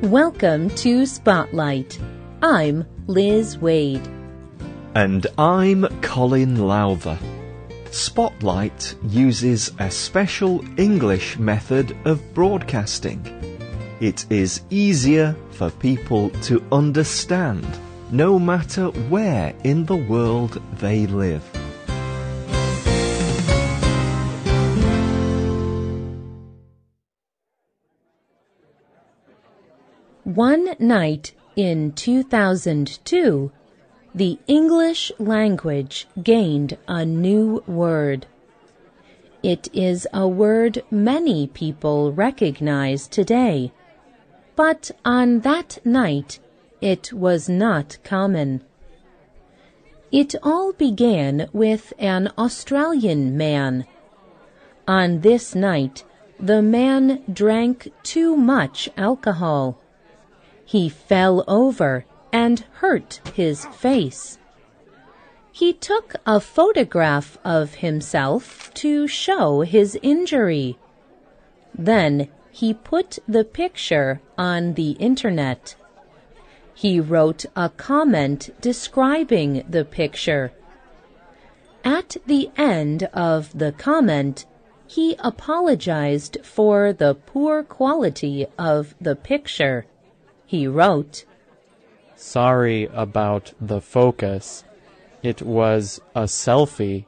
Welcome to Spotlight. I'm Liz Wade. And I'm Colin Lowther. Spotlight uses a special English method of broadcasting. It is easier for people to understand, no matter where in the world they live. One night in 2002, the English language gained a new word. It is a word many people recognize today, but on that night it was not common. It all began with an Australian man. On this night, the man drank too much alcohol. He fell over and hurt his face. He took a photograph of himself to show his injury. Then he put the picture on the internet. He wrote a comment describing the picture. At the end of the comment, he apologized for the poor quality of the picture. He wrote, "Sorry about the focus. It was a selfie."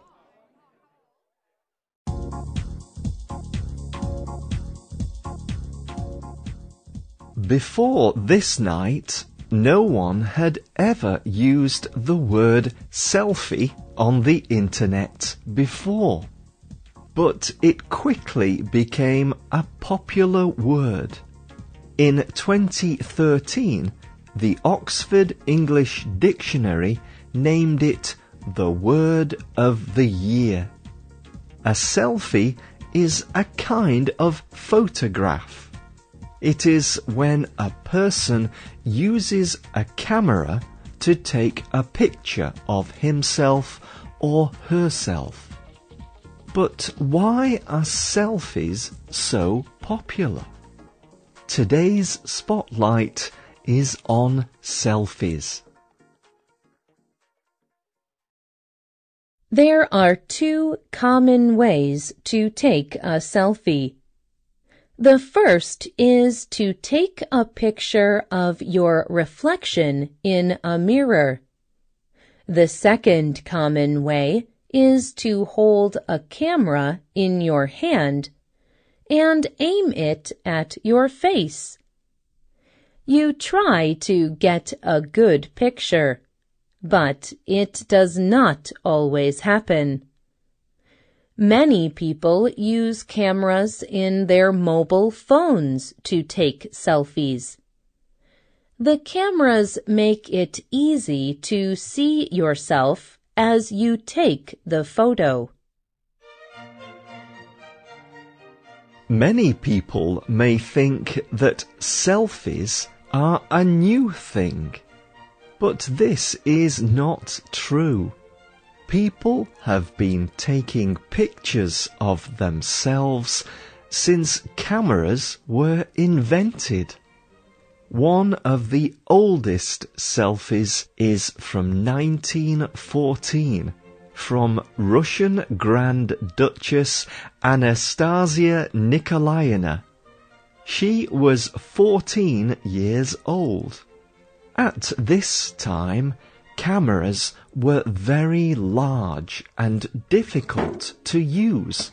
Before this night, no one had ever used the word selfie on the internet before. But it quickly became a popular word. In 2013, the Oxford English Dictionary named it the word of the year. A selfie is a kind of photograph. It is when a person uses a camera to take a picture of himself or herself. But why are selfies so popular? Today's spotlight is on selfies. There are two common ways to take a selfie. The first is to take a picture of your reflection in a mirror. The second common way is to hold a camera in your hand and aim it at your face. You try to get a good picture, but it does not always happen. Many people use cameras in their mobile phones to take selfies. The cameras make it easy to see yourself as you take the photo. Many people may think that selfies are a new thing, but this is not true. People have been taking pictures of themselves since cameras were invented. One of the oldest selfies is from 1914. From Russian Grand Duchess Anastasia Nikolaevna. She was 14 years old. At this time, cameras were very large and difficult to use.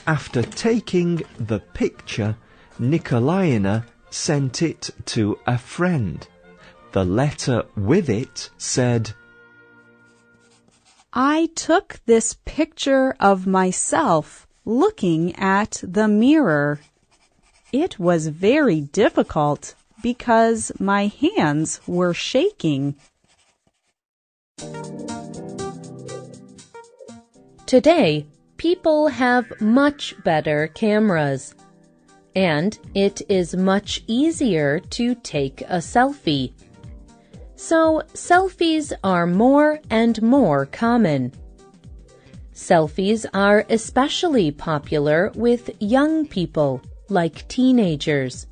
After taking the picture, Nikolaevna sent it to a friend. The letter with it said, "I took this picture of myself looking at the mirror. It was very difficult because my hands were shaking." Today, people have much better cameras, and it is much easier to take a selfie. So selfies are more and more common. Selfies are especially popular with young people, like teenagers.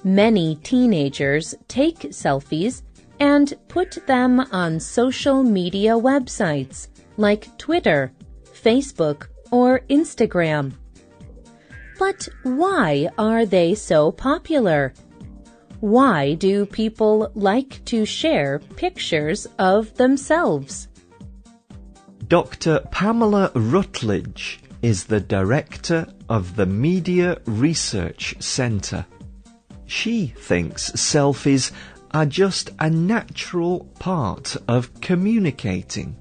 Many teenagers take selfies and put them on social media websites like Twitter, Facebook, or Instagram. But why are they so popular? Why do people like to share pictures of themselves? Dr. Pamela Rutledge is the director of the Media Research Centre. She thinks selfies are just a natural part of communicating.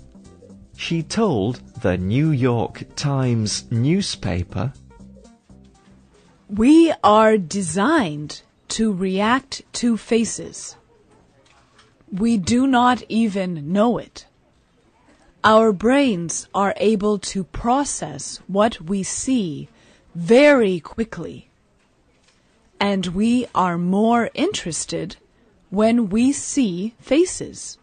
She told the New York Times newspaper, "We are designed to react to faces. We do not even know it. Our brains are able to process what we see very quickly, and we are more interested when we see faces.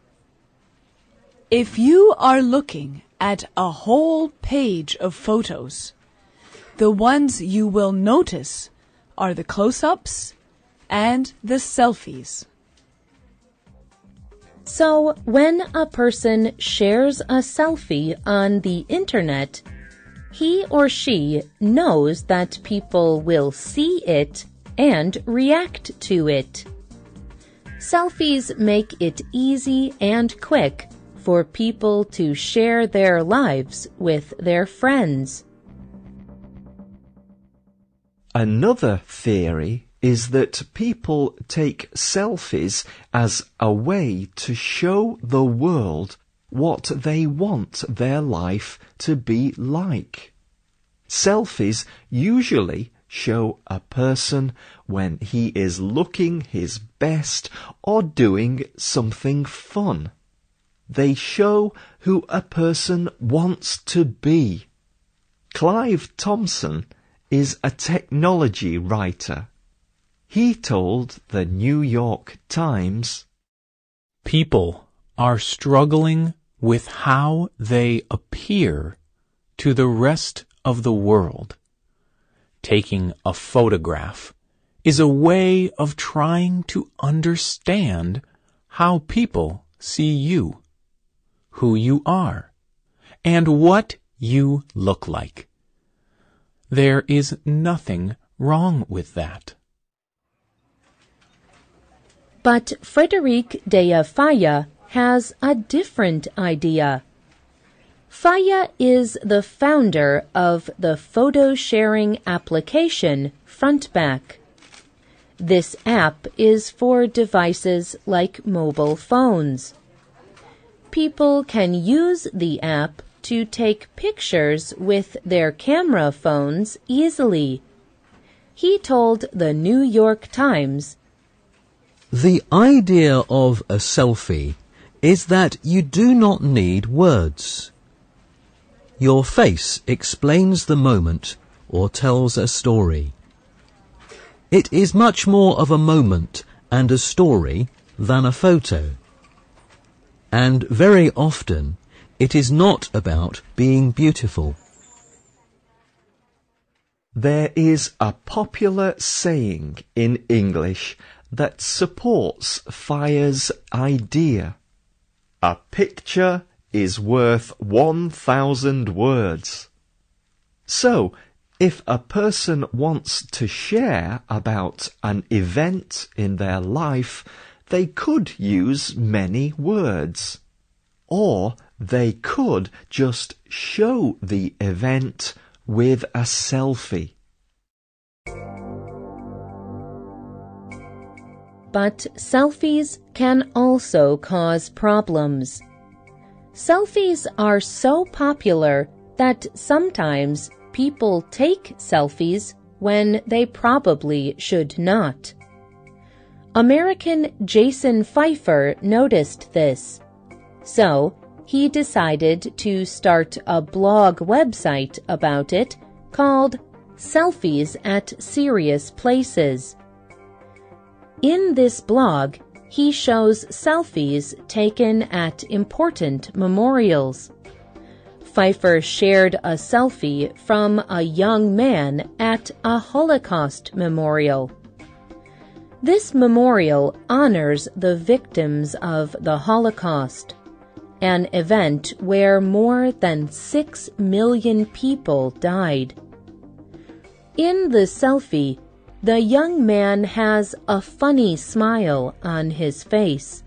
If you are looking at a whole page of photos, the ones you will notice are the close-ups and the selfies." So, when a person shares a selfie on the internet, he or she knows that people will see it and react to it. Selfies make it easy and quick for people to share their lives with their friends. Another theory is that people take selfies as a way to show the world what they want their life to be like. Selfies usually show a person when he is looking his best or doing something fun. They show who a person wants to be. Clive Thompson is a technology writer. He told the New York Times, "People are struggling with how they appear to the rest of the world. Taking a photograph is a way of trying to understand how people see you, who you are, and what you look like. There is nothing wrong with that." But Frédéric de Faya has a different idea. Faya is the founder of the photo-sharing application Frontback. This app is for devices like mobile phones. People can use the app to take pictures with their camera phones easily. He told the New York Times, "The idea of a selfie is that you do not need words. Your face explains the moment or tells a story. It is much more of a moment and a story than a photo. And very often it is not about being beautiful." There is a popular saying in English that supports Faya's idea. A picture is worth 1,000 words. So, if a person wants to share about an event in their life, they could use many words. Or they could just show the event with a selfie. But selfies can also cause problems. Selfies are so popular that sometimes people take selfies when they probably should not. American Jason Pfeiffer noticed this, so he decided to start a blog website about it called Selfies at Serious Places. In this blog, he shows selfies taken at important memorials. Pfeiffer shared a selfie from a young man at a Holocaust memorial. This memorial honors the victims of the Holocaust, an event where more than 6 million people died. In the selfie, the young man has a funny smile on his face.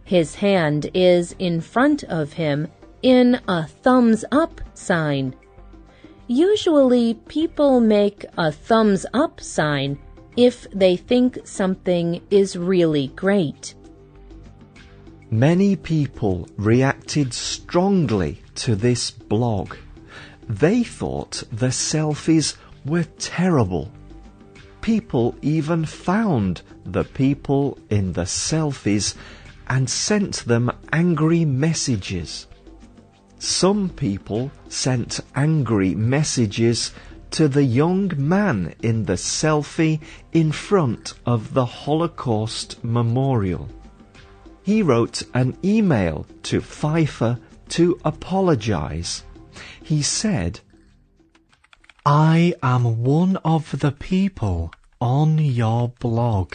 His hand is in front of him in a thumbs up sign. Usually, people make a thumbs up sign if they think something is really great. Many people reacted strongly to this blog. They thought the selfies were terrible. People even found the people in the selfies and sent them angry messages. Some people sent angry messages to the young man in the selfie in front of the Holocaust Memorial. He wrote an email to Pfeiffer to apologize. He said, "I am one of the people on your blog.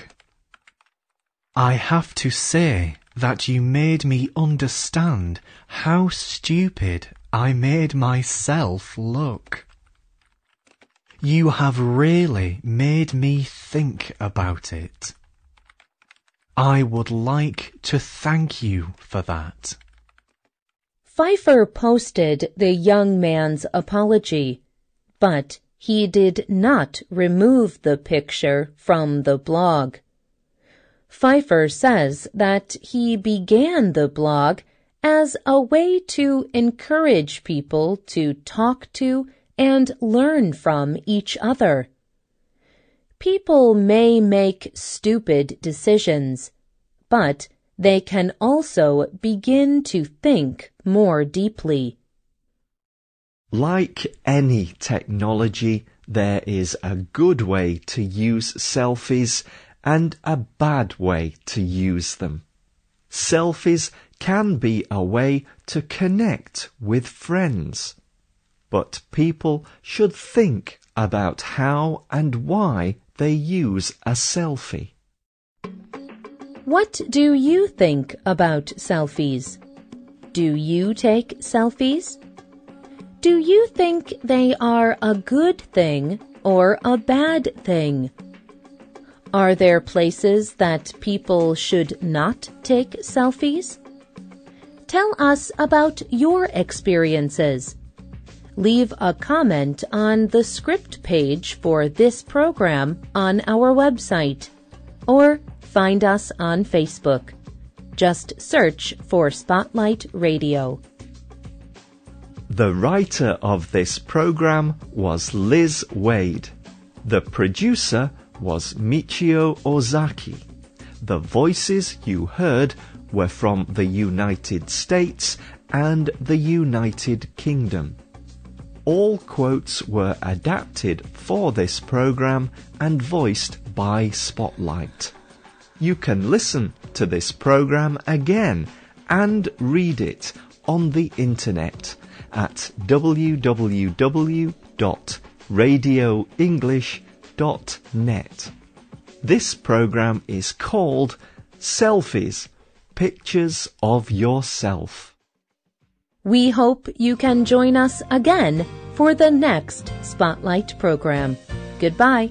I have to say that you made me understand how stupid I made myself look. You have really made me think about it. I would like to thank you for that." Pfeiffer posted the young man's apology, but he did not remove the picture from the blog. Pfeiffer says that he began the blog as a way to encourage people to talk to and learn from each other. People may make stupid decisions, but they can also begin to think more deeply. Like any technology, there is a good way to use selfies and a bad way to use them. Selfies can be a way to connect with friends, but people should think about how and why they use a selfie. What do you think about selfies? Do you take selfies? Do you think they are a good thing or a bad thing? Are there places that people should not take selfies? Tell us about your experiences. Leave a comment on the script page for this program on our website, or find us on Facebook. Just search for Spotlight Radio. The writer of this program was Liz Wade. The producer was Michio Ozaki. The voices you heard were from the United States and the United Kingdom. All quotes were adapted for this program and voiced by Spotlight. You can listen to this program again and read it on the internet at www.radioenglish.net. This program is called Selfies, Pictures of Yourself. We hope you can join us again for the next Spotlight program. Goodbye.